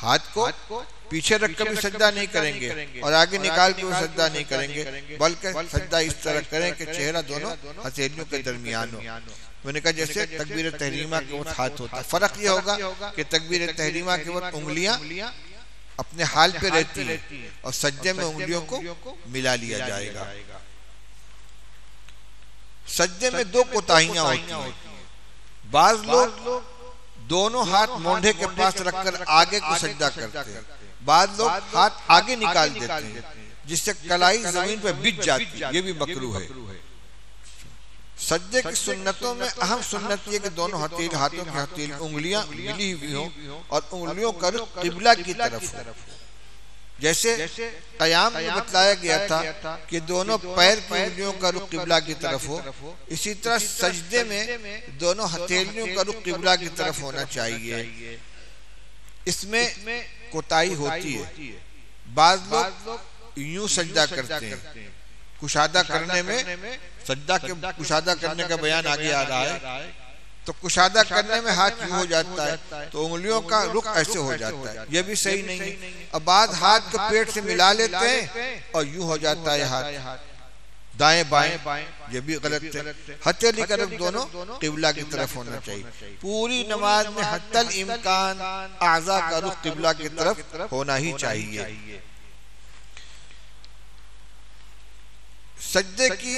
ہاتھ کو پیچھے رکھ کر بھی سجدہ نہیں کریں گے اور آگے نکال کے بھی سجدہ نہیں کریں گے، بلکہ سجدہ اس طرح کریں کہ چہرہ دونوں ہتھیلیوں کے درمیان ہو۔ میں نے کہا جیسے تکبیر تحریمہ کے وقت ہاتھ ہوتا ہے، فرق یہ ہوگا کہ تکبیر تحریمہ کے وقت انگلیاں اپنے حال پہ رہتی ہیں اور سجدے میں انگلیوں کو ملا لیا جائے گا۔ سجدے میں دو کوتاہیاں ہوتی ہیں، بعض لوگ دونوں ہاتھ مونڈھے کے پاس رکھ کر آگے کو سجدہ کرتے ہیں، بعض لوگ ہاتھ آگے نکال دیتے ہیں جس سے کلائی زمین پہ بچ جاتی ہے، یہ بھی مکروہ ہے۔ سجدے کی سنتوں میں اہم سنت یہ کہ دونوں ہاتھوں کی انگلیاں ملی ہوئی ہوں اور انگلیوں کا رخ قبلہ کی طرف ہو۔ جیسے قیام میں بتلایا گیا تھا کہ دونوں پیر کی انگلیوں کا رخ قبلہ کی طرف ہو، اسی طرح سجدے میں دونوں ہتھیلیوں کا رخ قبلہ کی طرف ہونا چاہیے۔ اس میں کوتاہی ہوتی ہے، بعض لوگ یوں سجدہ کرتے ہیں، کشادہ کرنے میں کشادہ کرنے کا بیان آگے آ رہا ہے، تو کشادہ کرنے میں ہاتھ یوں ہو جاتا ہے تو انگلیوں کا رخ ایسے ہو جاتا ہے، یہ بھی صحیح نہیں ہے۔ اب بعض ہاتھ کو پیٹ سے ملا لیتے ہیں اور یوں ہو جاتا ہے ہاتھ دائیں بائیں، یہ بھی غلط ہے۔ ہتھیلی کا رخ دونوں قبلہ کی طرف ہونا چاہیے۔ پوری نماز میں حتی الامکان اعضاء کا رخ قبلہ کی طرف ہونا ہی چاہیے۔ سجدے کی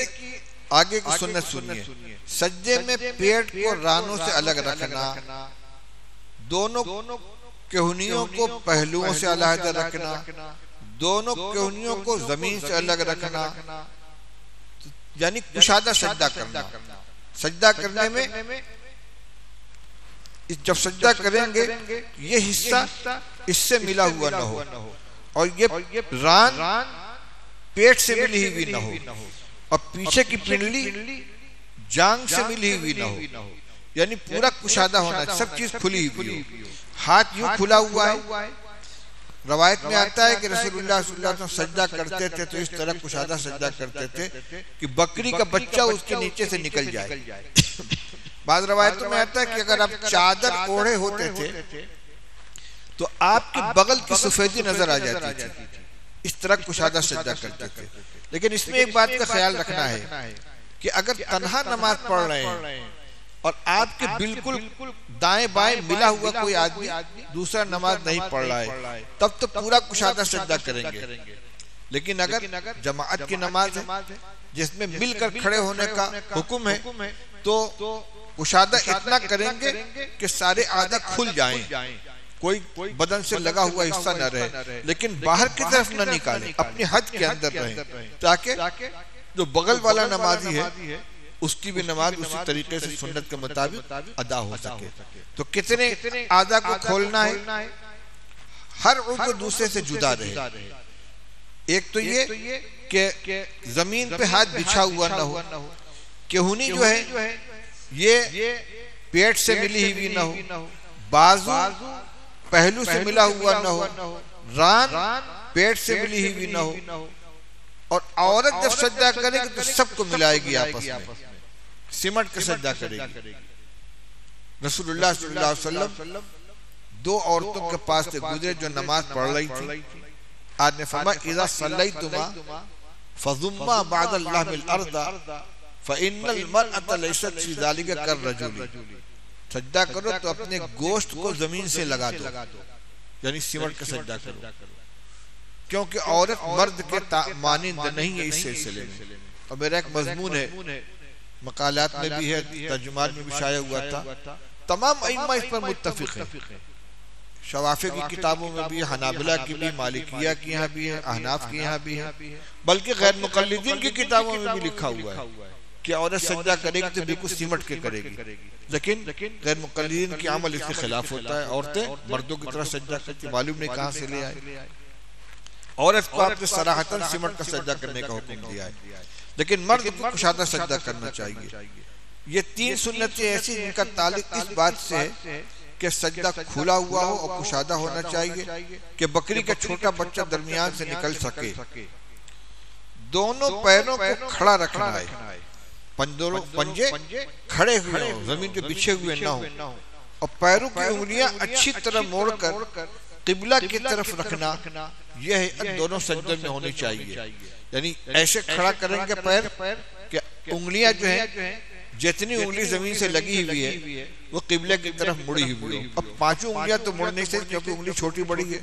آگے کی سنت سنیے، سجدے میں پیٹ کو رانوں سے الگ رکھنا، دونوں کہنیوں کو پہلوؤں سے علیحدہ رکھنا، دونوں کہنیوں کو زمین سے الگ رکھنا، یعنی کشادہ سجدہ کرنا۔ سجدہ کرنے میں جب سجدہ کریں گے یہ حصہ اس سے ملا ہوا نہ ہو اور یہ ران پیٹ سے ملی ہوئی نہ ہو اور پیچھے کی پنڈلی جانگ سے ملی ہوئی نہ ہو، یعنی پورا کشادہ ہونا، سب چیز کھلی ہوئی ہو۔ ہاتھ یوں کھلا ہوا ہے، روایت میں آتا ہے کہ رسول اللہ صلی اللہ علیہ وسلم سجدہ کرتے تھے تو اس طرح کشادہ سجدہ کرتے تھے کہ بکری کا بچہ اس کے نیچے سے نکل جائے۔ بعض روایتوں میں آتا ہے کہ اگر آپ چادر اوڑھے ہوتے تھے تو آپ کی بغل کی سفیدی نظر آ جاتی تھی، اس طرح کشادہ سجدہ کرتے تھے۔ لیکن اس میں ایک بات کا خیال رکھنا ہے کہ اگر تنہا نماز پڑھ رہے ہیں اور آپ کے بالکل دائیں بائیں ملا ہوا کوئی آدمی دوسرا نماز نہیں پڑھ رہا ہے تب تو پورا کشادہ سجدہ کریں گے، لیکن اگر جماعت کی نماز ہے جس میں مل کر کھڑے ہونے کا حکم ہے تو کشادہ اتنا کریں گے کہ سارے اعضاء کھل جائیں، کوئی بدن سے لگا ہوا حصہ نہ رہے، لیکن باہر کی طرف نہ نکالیں، اپنی حد کے اندر رہیں تاکہ جو بغل والا نمازی ہے اس کی بھی نماز اسی طریقے سے سنت کے مطابق ادا ہو سکے۔ تو کتنے اعضاء کو کھولنا ہے؟ ہر عضو دوسرے سے جدا رہے۔ ایک تو یہ کہ زمین پہ ہاتھ بچھا ہوا نہ ہو، کہونی جو ہے یہ پیٹ سے ملی ہوئی نہ ہو، بازو پہلو سے ملا ہوا نہ ہو، ران پیٹ سے ملی ہوئی نہ ہو، اور عورت جب سجدہ کرے گی تو سب کو ملائے گی آپس میں، سمٹ کے سجدہ کرے گی۔ رسول اللہ صلی اللہ علیہ وسلم دو عورتوں کے پاس سے گزرے جو نماز پڑھ رہی تھی، آج نے فرمایا اذا صلیتما فضما بعد اللہ بالارض فإن المرأة ليست في ذلك كالرجل، سجدہ کرو تو اپنے گوشت کو زمین سے لگا دو، یعنی سمٹ کے سجدہ کرو، کیونکہ عورت مرد کے مانند نہیں ہے اس سلسلے میں۔ اور میرا ایک مضمون ہے، مقالات میں بھی ہے، ترجمات میں بھی شائع ہوا تھا، تمام ائمہ اس پر متفق ہیں، شوافی کی کتابوں میں بھی، حنابلہ کی بھی، مالکیہ کی یہاں بھی ہے، احناف کی یہاں بھی ہے، بلکہ غیر مقلدین کی کتابوں میں بھی لکھا ہوا ہے کہ عورت سجدہ کرے گی تو بالکل سمٹ کے کرے گی، لیکن غیر مقلدین کی عمل اس کے خلاف ہوتا ہے، عورتیں مردوں کی طرح سجدہ کرتی، معلوم نہیں کہاں سے لے آئے۔ عورت کو آپ نے صراحتاً سمٹ کا سجدہ کرنے کا حکم دیا ہے، لیکن مرد کو کشادہ سجدہ کرنا چاہیے۔ یہ تین سنتیں ایسی جن کا تعلق اس بات سے ہے کہ سجدہ کھلا ہوا ہو اور کشادہ ہونا چاہیے کہ بکری کا چھوٹا بچہ درمیان سے نکل سکے، دونوں پیروں کو کھڑا رکھنا ہے، پنجے کھڑے ہوئے ہوں، زمین پہ بچھے ہوئے نہ ہوں، اور پیروں کی انگلیاں اچھی طرح موڑ کر قبلہ کی طرف رکھنا، یہ ہے دونوں سجدے میں ہونی چاہیے، یعنی ایسے کھڑا کریں گے پیر کہ انگلیاں جو ہیں جتنی انگلی زمین سے لگی ہوئی ہے وہ قبلہ کی طرف مڑی ہوئی ہو۔ اب پانچوں انگلیاں تو مڑ نہیں سکتی کیونکہ انگلی چھوٹی بڑی ہے،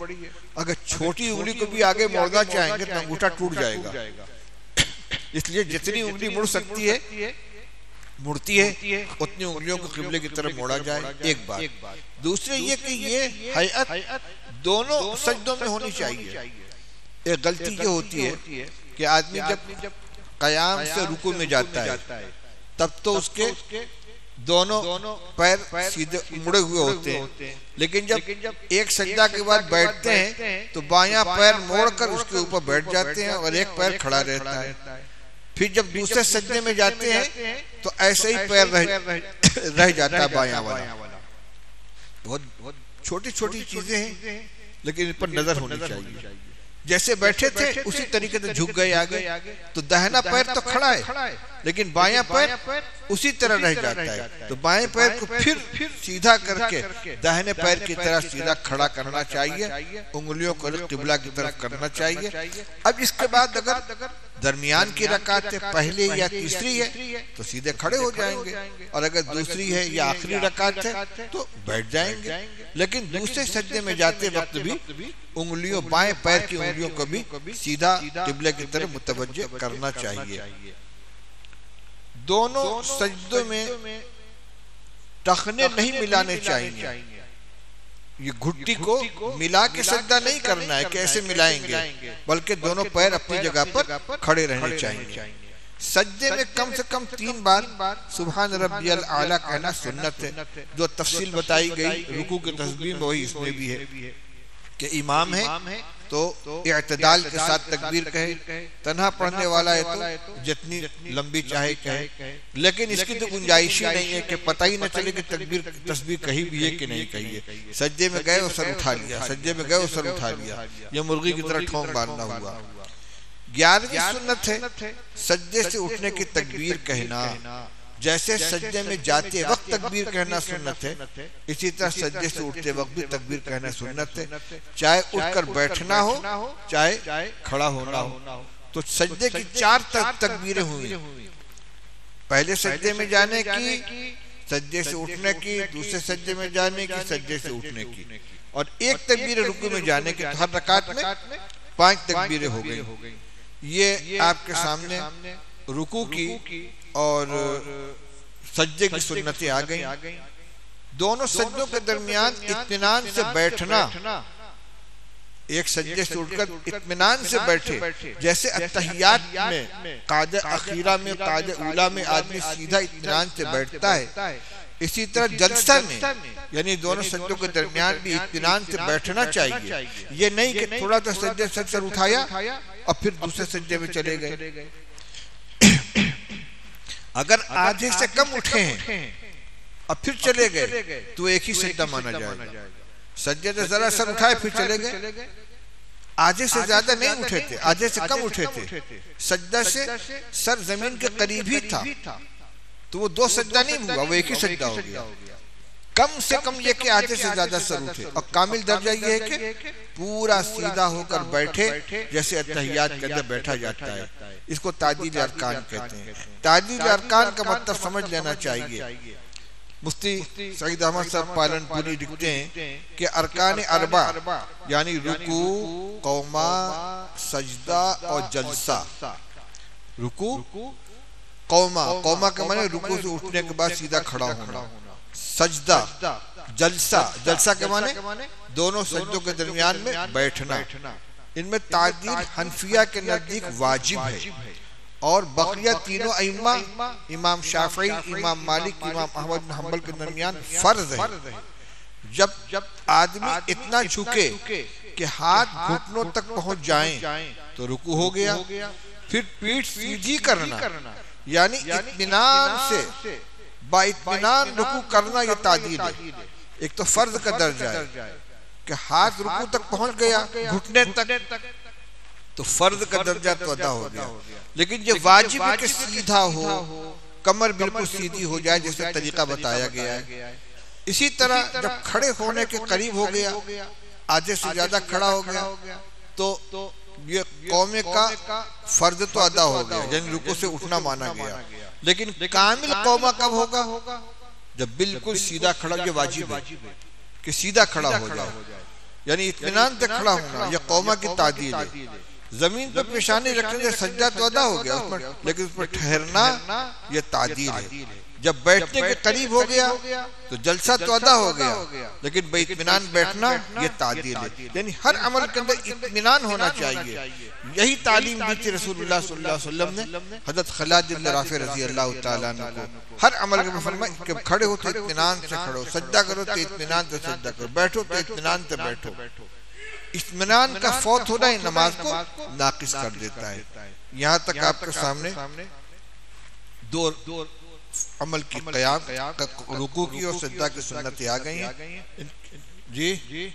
اگر چھوٹی انگلی کو بھی آگے موڑنا چاہیں گے تو انگوٹھا ٹوٹ جائے گا، اس لیے جتنی انگلی مڑ سکتی ہے مڑتی ہے اتنی انگلیوں کو قبلے کی طرف موڑا جائے، ایک بات۔ دوسرے یہ کہ یہ ہیئت دونوں سجدوں میں ہونی چاہیے۔ ایک غلطی یہ ہوتی ہے کہ آدمی جب قیام سے رکوع میں جاتا ہے تب تو اس کے دونوں پیر سیدھے مڑے ہوئے ہوتے ہیں، لیکن جب ایک سجدہ کے بعد بیٹھتے ہیں تو بایاں پیر موڑ کر اس کے اوپر بیٹھ جاتے ہیں اور ایک پیر کھڑا رہتا ہے، پھر جب دوسرے سجدے میں جاتے ہیں تو ایسے ہی پیر رہ جاتا ہے بایاں والا۔ بہت چھوٹی چھوٹی چیزیں ہیں لیکن ان پر نظر ہونی چاہیے۔ جیسے بیٹھے تھے اسی طریقے سے جھک گئے آگے تو دہنا پیر تو کھڑا ہے لیکن بایاں پیر اسی طرح رہ جاتا ہے، تو بائیں پیر کو پھر سیدھا کر کے دہنے پیر کی طرح سیدھا کھڑا کرنا چاہیے، انگلیوں کو قبلہ کی طرف کرنا چاہیے۔ اب اس کے بعد اگر درمیان کی رکعت ہے، پہلی یا تیسری ہے تو سیدھے کھڑے ہو جائیں گے، اور اگر دوسری ہے یا آخری رکعت ہے تو بیٹھ جائیں گے، لیکن دوسرے سجدے میں جاتے وقت بھی انگلیوں بائیں پیر کی انگلیوں کو بھی سیدھا قبلے کی طرف متوجہ کرنا چاہیے۔ دونوں سجدوں میں ٹخنے نہیں ملانے چاہیے، یہ گھٹی کو ملا کے سجدہ نہیں کرنا ہے کہ ایسے ملائیں گے، بلکہ دونوں پیر اپنی جگہ پر کھڑے رہنے چاہیے۔ سجدے میں کم سے کم 3 بار سبحان ربی الاعلیٰ کہنا سنت ہے، جو تفصیل بتائی گئی رکوع کے تسبیح میں وہی اس میں بھی ہے کہ امام ہے تو اعتدال کے ساتھ تکبیر کہے، تنہا پڑھنے والا ہے تو جتنی لمبی چاہے کہے، لیکن اس کی تو گنجائش ہی نہیں ہے کہ پتہ ہی نہ چلے کہ تسبیح کہی بھی ہے کہ نہیں کہی ہے۔ سجدے میں گئے اور سر اٹھا لیا، سجدے میں گئے اور سر اٹھا لیا، یہ مرغی کی طرح ٹھونگ مارنا ہوا۔ 11ویں سنت ہے سجدے سے اٹھنے کی تکبیر کہنا، جیسے سجدے میں جاتے وقت تکبیر کہنا سنت ہے، اسی طرح سجدے سے اٹھتے وقت بھی تکبیر کہنا سنت ہے، چاہے اٹھ کر بیٹھنا ہو چاہے کھڑا ہونا ہو۔ تو سجدے کی 4 تکبیریں ہوئی، پہلے سجدے میں جانے کی، سجدے سے اٹھنے کی، دوسرے سجدے میں جانے کی، سجدے سے اٹھنے کی، اور ایک تکبیر رکوع میں جانے کی، تو ہر رکعت میں 5 تکبیریں ہو گئی۔ یہ آپ کے سامنے رکوع کی اور سجدے کی سنتیں آ گئیں۔ دونوں سجدوں کے درمیان اطمینان سے بیٹھنا، ایک سجدے سے اٹھ کر اطمینان سے بیٹھے، جیسے التحیات میں قعدہ اخیرہ میں قعدہ اولیٰ میں آدمی سیدھا اطمینان سے بیٹھتا ہے، اسی طرح جلسہ میں یعنی دونوں سجدوں کے درمیان بھی اطمینان سے بیٹھنا چاہیے۔ یہ نہیں کہ تھوڑا تو سجدے سے سر اٹھایا اور پھر دوسرے سجدے میں چلے گئے۔ اگر آدھے سے کم اٹھے ہیں اور پھر چلے گئے تو ایک ہی سجدہ مانا جائے گا۔ سجدے سے ذرا سر اٹھائے پھر چلے گئے، آدھے سے زیادہ نہیں اٹھے تھے، آدھے سے کم اٹھے تھے، سجدہ سے سر زمین کے قریب ہی تھا، تو وہ دو سجدہ نہیں ہوا، وہ ایک ہی سجدہ ہو گیا۔ کم سے کم یہ کہ آدھے سے زیادہ سر اٹھے، اور کامل درجہ یہ ہے کہ پورا سیدھا ہو کر بیٹھے جیسے اتحیات کے اندر بیٹھا جاتا ہے۔ اس کو تعدیل ارکان کہتے ہیں۔ تعدیل ارکان کا مطلب سمجھ لینا چاہیے۔ مفتی سعید احمد صاحب پالن پوری لکھتے ہیں کہ ارکان اربع یعنی رکوع، قوما، سجدہ اور جلسہ۔ رکوع، قوما کا معنی رکوع سے اٹھنے کے بعد سیدھا کھڑا ہونا، سجدہ، جلسہ کے معنی دونوں سجدوں کے درمیان میں بیٹھنا۔ ان میں تعدیل حنفیہ کے نزدیک واجب ہے، اور بقیہ تینوں ائمہ امام شافعی، امام مالک، امام احمد بن حنبل کے درمیان فرض ہے۔ جب آدمی اتنا جھکے کہ ہاتھ گھٹنوں تک پہنچ جائیں تو رکوع ہو گیا۔ پھر پیٹھ سیدھی کرنا یعنی اطمینان سے با اطمینان رکوع کرنا، یہ تعدیل ہے۔ ایک تو فرض کا درجہ ہے کہ ہاتھ رکوع تک پہنچ گیا، گھٹنے تک، تو فرض کا درجہ تو ادا ہو گیا۔ لیکن یہ واجب ہے کہ سیدھا ہو، کمر بالکل سیدھی ہو جائے جیسے طریقہ بتایا گیا ہے۔ اسی طرح جب کھڑے ہونے کے قریب ہو گیا، آدھے سے زیادہ کھڑا ہو گیا، تو یہ قومے کا فرض تو ادا ہو گیا، یعنی رکوع سے اٹھنا مانا گیا۔ لیکن کامل قومہ کب ہوگا؟ جب بالکل سیدھا کھڑا، یہ واجب ہے کہ سیدھا کھڑا ہو جائے، یعنی اطمینان سے کھڑا ہونا، یہ قومہ کی تعدیل ہے۔ زمین پر پیشانی رکھنے سے سجدہ تو ادا ہو گیا، لیکن اس پر ٹھہرنا یہ تعدیل ہے۔ جب بیٹھنے کے قریب ہو گیا تو جلسہ تو ادا ہو گیا، لیکن بے اطمینان بیٹھنا یہ تعدیل ہے۔ یعنی ہر عمل کے اندر اطمینان ہونا چاہیے۔ یہی تعلیم دی تھی رسول اللہ صلی اللہ علیہ وسلم نے حضرت خلاد بن رافع رضی اللہ تعالیٰ عنہ کو۔ ہر عمل کے فرمایا کہ کھڑے ہو تو اطمینان سے کھڑو، سجدہ کرو تو اطمینان سے سجدہ کرو، بیٹھو تو اطمینان سے بیٹھو۔ اطمینان کا فوت ہونا ہی نماز کو ناقص کر دیتا ہے۔ یہاں تک آپ کے سامنے دو عمل کی قیام، رکوع کی اور سجدہ کی سنتیں آ گئی ہیں۔ جی،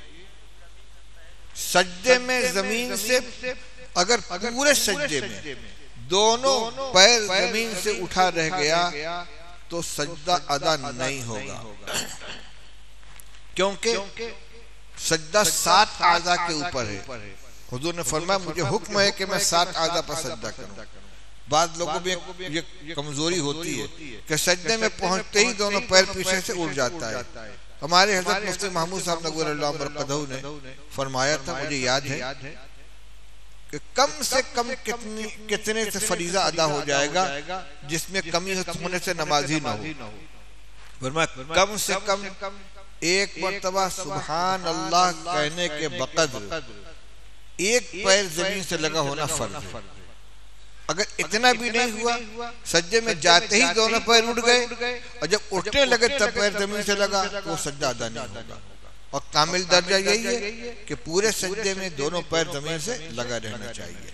سجدے میں زمین سے اگر پورے سجدے میں دونوں پیر زمین سے اٹھا رہ گیا تو سجدہ ادا نہیں ہوگا، کیونکہ سجدہ 7 اعضاء کے اوپر ہے۔ حضور نے فرمایا مجھے حکم ہے کہ میں 7 اعضاء پر سجدہ کروں۔ بعض لوگوں میں یہ کمزوری ہوتی ہے کہ سجدے میں پہنچتے ہی دونوں پیر پیچھے سے اڑ جاتا ہے۔ ہمارے حضرت مفتی محمود صاحب نور اللہ مرقدہ نے فرمایا تھا، مجھے یاد ہے کہ کم سے کم کتنے سے فریضہ ادا ہو جائے گا جس میں کمی ہونے سے نماز ہی نہ ہو۔ فرمایا کم سے کم ایک مرتبہ سبحان اللہ کہنے کے بقدر ایک پیر زمین سے لگا ہونا فرض ہے۔ اگر اتنا بھی نہیں ہوا، سجدے میں جاتے ہی دونوں پیر اٹھ گئے اور جب اٹھنے لگے تب پیر زمین سے لگا تو وہ سجدہ ادا نہیں ہوگا۔ اور کامل درجہ یہی ہے کہ پورے سجدے میں دونوں پیر زمین سے لگا رہنا چاہیے۔